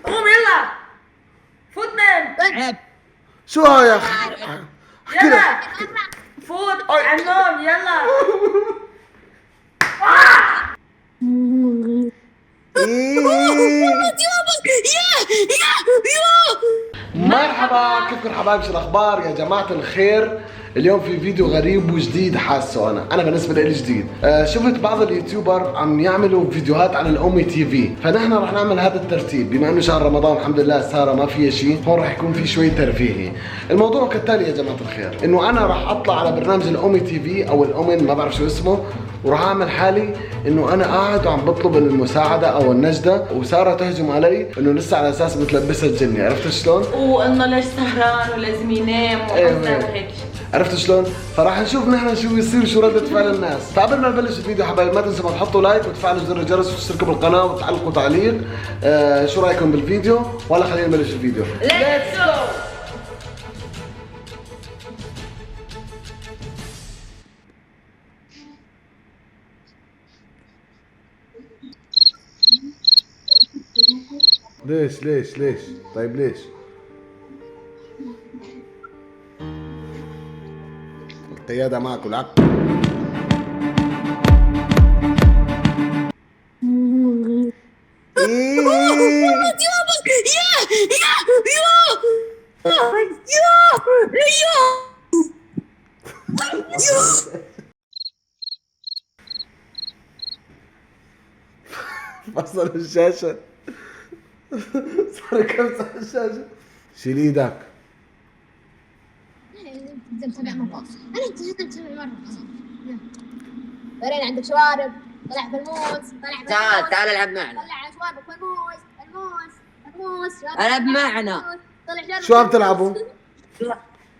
قوم يلا فوت نام. عيب. شو هاي يا اخي؟ يلا فوت على النوم يلا. مرحبا، كيفكم حبايبي؟ شو الاخبار يا جماعه الخير؟ اليوم في فيديو غريب وجديد حاسه انا بالنسبه لي جديد. شفت بعض اليوتيوبر عم يعملوا فيديوهات عن الامي تي في، فنحن رح نعمل هذا الترتيب. بما انه شهر رمضان الحمد لله ساره ما فيها شيء، هون رح يكون في شوي ترفيهي. الموضوع كالتالي يا جماعه الخير، انه انا رح اطلع على برنامج الامي تي في او الامن ما بعرف شو اسمه، وراح اعمل حالي انه انا قاعد وعم بطلب المساعده او النجده، وساره تهجم علي انه لسه على اساس بتلبسها الجني. عرفت شلون؟ وانه ليش سهران ولازم ينام وقصة هيك. عرفت شلون؟ فراح نشوف نحن شو بيصير، شو ردة فعل الناس. فقبل ما نبلش الفيديو حبايبي ما تنسوا تحطوا لايك وتفعلوا زر الجرس وتشتركوا بالقناه وتعلقوا تعليق. شو رايكم بالفيديو؟ ولا خلينا نبلش الفيديو. ليتس جو. ليش؟ طيب ليش؟ القيادة معك والعقل. فصل الشاشة. صار كبسة على الشاشة. شيل ايدك. لازم تتابع مرات. انا لازم تتابع مرات. بعدين عندك شوارب، طلع بالموز، تعال العب معنا. طلع شوارب الموز العب معنا. شو عم تلعبوا؟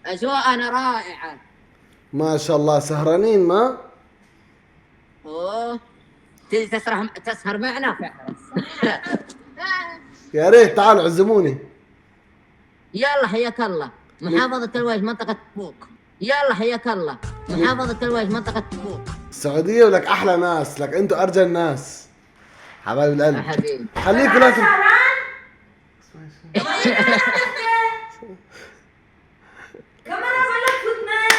اجواءنا رائعة. ما شاء الله سهرانين ما؟ اوه تيجي تسهر معنا؟ يا ريت تعالوا عزموني. يلا حياك الله. محافظة الوجه منطقة تبوك. يلا حياك الله. محافظة الوجه منطقة تبوك. السعودية ولك أحلى ناس، لك أنتوا أرجل ناس حبايب القلب. حبيبي خليكوا لا كمان اقول لك فوت نام.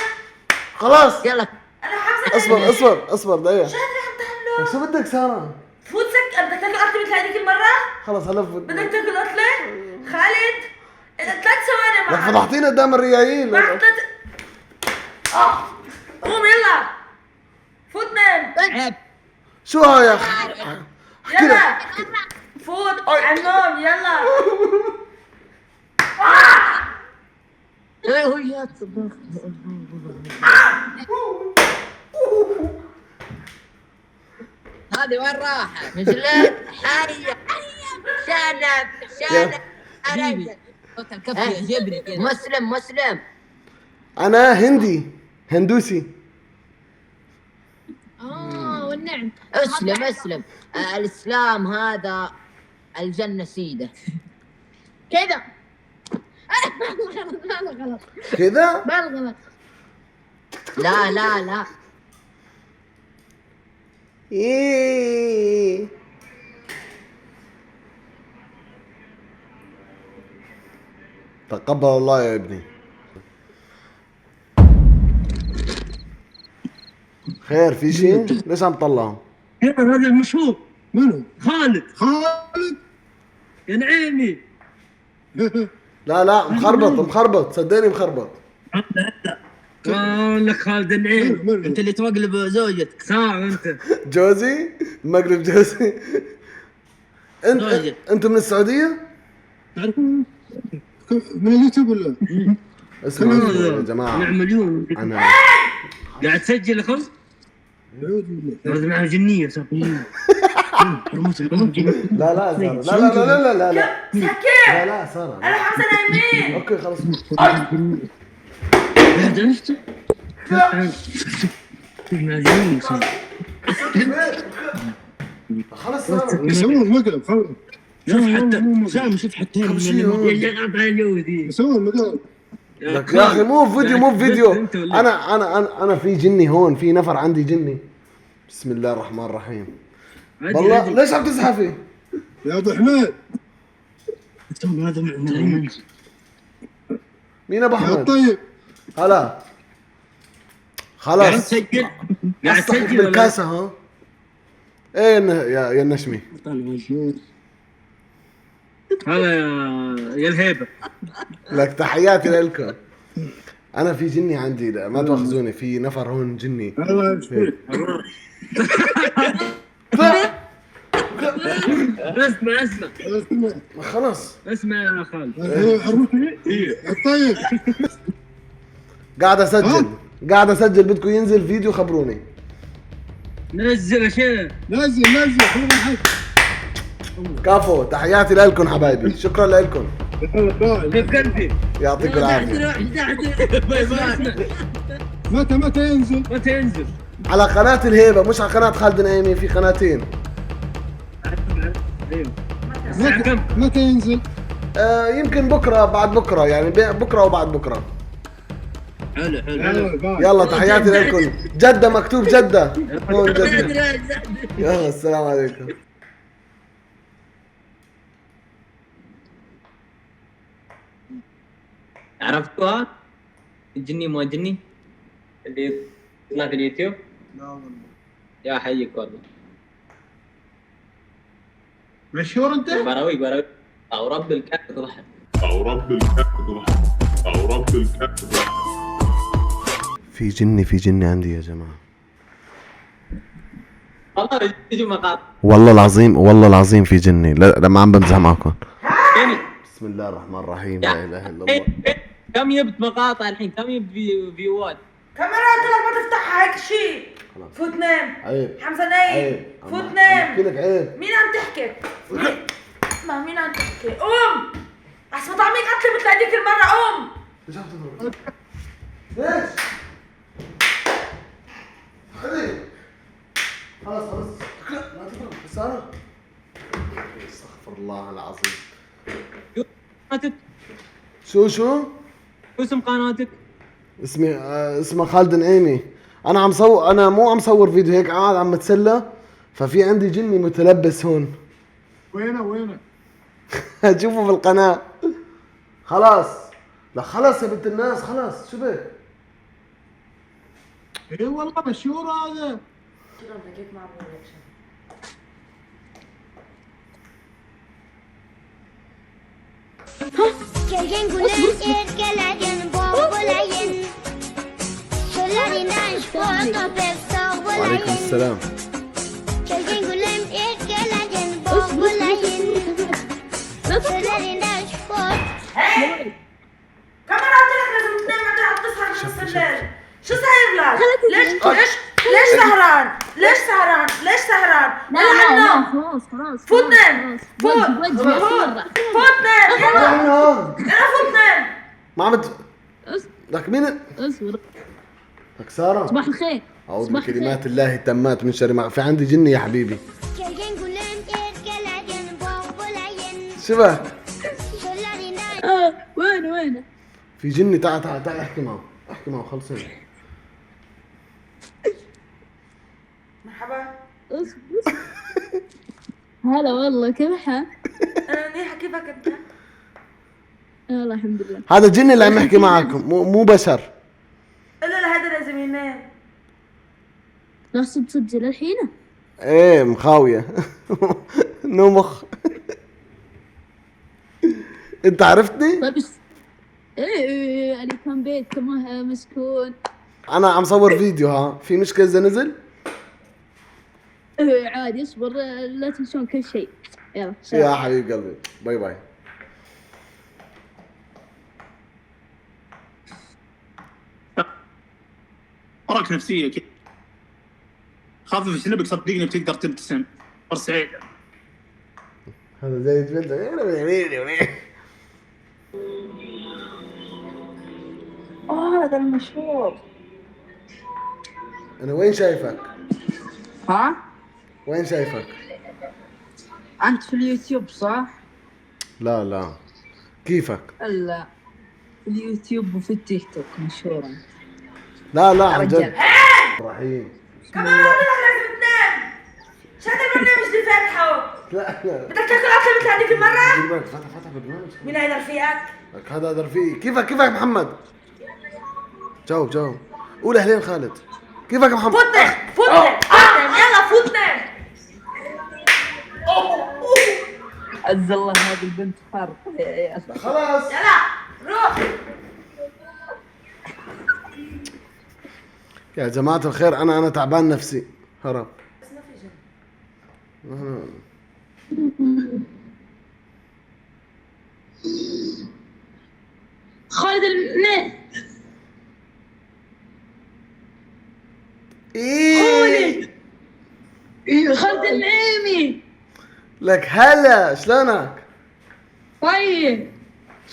خلاص يلا. انا حاسه اصبر دقيقة. شو عم تعملوا؟ شو بدك سارة؟ فوت بدك تاكل اكل مثل هذيك المرة؟ خلص هلا بدك تاكل قتلة؟ خالد 3 ثواني لك معك. فضحتينا قدام الريايين. معك قوم يلا فوت نام. عيب. شو هاي يا اخي؟ يلا فوت على النوم يلا. يا هذه وين راحت؟ نزلت حية شنب حبيبي. صوت الكف يعجبني كذا. مسلم انا هندوسي. والنعم. اسلم. الاسلام هذا الجنة سيدة. كذا. غلط. كذا؟ غلط. لا إيه. تقبل الله يا ابني. خير في شيء؟ ليش عم تطلعهم؟ هذا المشهور منو؟ خالد يا نعيمي. لا مخربط صدقني مخربط. قال لك خالد النعيم. انت اللي تمقلب زوجتك. صح انت. جوزي المغرب جوزي. انتم من السعودية؟ تعرفون من اليوتيوب ولا؟ اسمعوا يا جماعة، مليون. انا قاعد تسجل اخو؟ لازم معها جنية صافيين. لا سكر. لا سارة. انا حاسه نايمين. اوكي خلاص. عرفت؟ مجنون خلاص سارة. يسوون مقلب خلاص. شوف حتى يسوون مقلب. لك يا اخي مو فيديو. انا في جني هون، في نفر عندي جني. بسم الله الرحمن الرحيم. والله ليش عم تزحفي؟ يا ابو حميد هذا ملايين. مين ابو يا احمد؟ طيب هلا قاعد خلاص تسجل؟ قاعد أصحك تسجل ولا؟ بالكاسه ها؟ ايه يا النشمي. هلا يا الهيبه. لك تحياتي لكم. انا في جني عندي، لا ما تاخذوني، في نفر هون جني. الله يشفيك. اسمع خلاص اسمع يا خالد. هي عروسي يا طيب قاعد اسجل بدكم ينزل فيديو خبروني. نزل يا شيخ. نزل خلينا نحكي. كافو، تحياتي لكم حبايبي، شكرا لكم، كيف قلبي؟ يعطيكم العافيه. متى ينزل؟ متى ينزل؟ على قناه الهيبه، مش على قناه خالد نايمي، في قناتين. ايوه. الساعة كم؟ متى ينزل؟ يمكن بكره بعد بكره، يعني بكره وبعد بكره. حلو حلو. يلا تحياتي لكم. جده مكتوب جده هون جده. يلا السلام عليكم. عرفتوها؟ الجني مو جني اللي يطلع في اليوتيوب؟ لا والله. يا حيك والله. مشهور انت؟ براوي او رب الكعبة ضحك. في جني عندي يا جماعه، والله يجوا مقاطع. والله العظيم في جني. لا ما عم بمزح معكم. يعني بسم الله الرحمن الرحيم، لا اله الا الله. كم جبت مقاطع الحين؟ كم جبت فيوات؟ كاميرات لك ما تفتحها هيك شيء. خلاص. فوت نام. عيب حمزه نايم. عيب. فوت احكي نام. لك عيب. مين عم تحكي؟ ما مين عم تحكي؟ قوم. احسن طعميك قتلي مثل هديك المره. قوم. ليش عم تضرب؟ ليش؟ حبيبي خلاص لا ما تضرب بس انا. استغفر الله العظيم. قناتك؟ شو؟ اسم قناتك؟ اسمي اسمه خالد نعيمي. انا عم صور، انا مو عم صور فيديو، هيك قاعد عم اتسلى، ففي عندي جني متلبس هون. وينه؟ هتشوفوا في القناة. خلاص لا خلاص يا بنت الناس، خلاص شو بك؟ اي والله مشهور هذا. Gelgen gülen erkelerin boğulayın. Şöllerinden şkoto pek وعليكم soğulayın. السلام. Gelgen gülen erkelerin boğulayın. Şöllerinden şkoto. هي كاميرات لك لازم تنام ما تلعب تسهر بنص الليل. شو صاير لك؟ ليش سهران؟ ليش سهران؟ لا خلاص فوت نام. فوت نام. يلا مين هون؟ فوت نام. ما عم لك مين؟ اصبر. لك سارة. صباح الخير. أعوذ بكلمات الله التامات من شر ما في عندي جني يا حبيبي. Gelgen gülen erkelerin boğulayın. شبه Şöllerinden. وينه؟ في جني، تعال احكي معه خلصين. مرحبا. اصبر. هلا والله كيف حال؟ انا منيحه، كيفك انت؟ والله الحمد لله. هذا جني اللي عم يحكي معكم، مو بشر. الا لهذا لازم ينام. لحظة تسجل الحين؟ ايه مخاوية. نو مخ. انت عرفتني؟ طيب ايه يعني كان بيتكم مسكون. انا عم صور فيديو، ها في مشكلة اذا نزل؟ ايه عادي اصبر، لا تنسون كل شيء. يلا سلام. يا حبيب قلبي، باي باي. وراك نفسيه كذا. خافف شنبك صدقني بتقدر تبتسم. فرصة سعيدة. هذا زي الفيلم. هذا المشهور. انا وين شايفك؟ ها؟ وين شايفك؟ أنت في اليوتيوب صح؟ لا كيفك؟ لا في اليوتيوب وفي التيك توك مشهور أنت. لا عن جد. رجال. رحيم. كمان لازم تنام. شو هذا البرنامج اللي فاتحه؟ لا لا بدك تاكل اكل مثل هذيك المره؟ دير بالك فتح برنامج. مين هيدا رفيقك؟ لك هذا رفيقي. كيفك محمد؟ جاوب قول اهلين خالد. كيفك يا محمد؟ فوتنا يلا فوتنا. عز الله هذه البنت خارقة يا أخي. خلاص يلا روح. يا جماعة الخير أنا تعبان نفسي. هرب. بس ما في جنة. خالد النت. إيه خالد النعيمي. لك هلا شلونك؟ طيب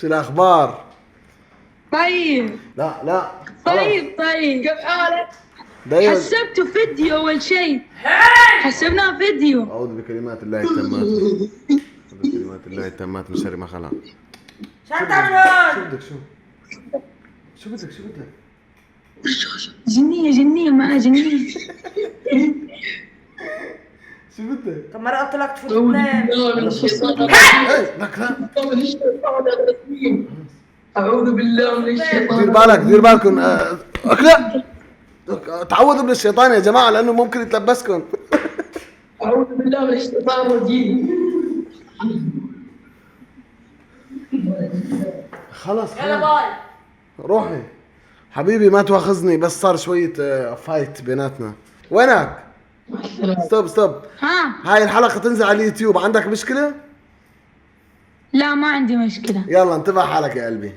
شو الأخبار؟ طيب لا طيب كيف حالك؟ دايما حسبته فيديو أول شيء. حسبناه فيديو. أعوذ بكلمات الله التامات. أعوذ بكلمات الله التامات من شر ما خلق. شو عم تعمل هون؟ شو بدك؟ جنية معها جنية. شو بدك؟ طب ما قلت لك تفوت تنام. إيه لك لا. أعوذ بالله من الشيطان. دير بالكم لا تعوذوا من الشيطان يا جماعة لأنه ممكن يتلبسكم. أعوذ بالله من الشيطان الرجيم. خلاص يلا باي. روحي حبيبي ما تواخذني بس صار شوية فايت بيناتنا. وينك؟ ستوب ها هاي الحلقة تنزل على اليوتيوب. عندك مشكلة؟ لا ما عندي مشكلة. يلا انتبه حالك يا قلبي.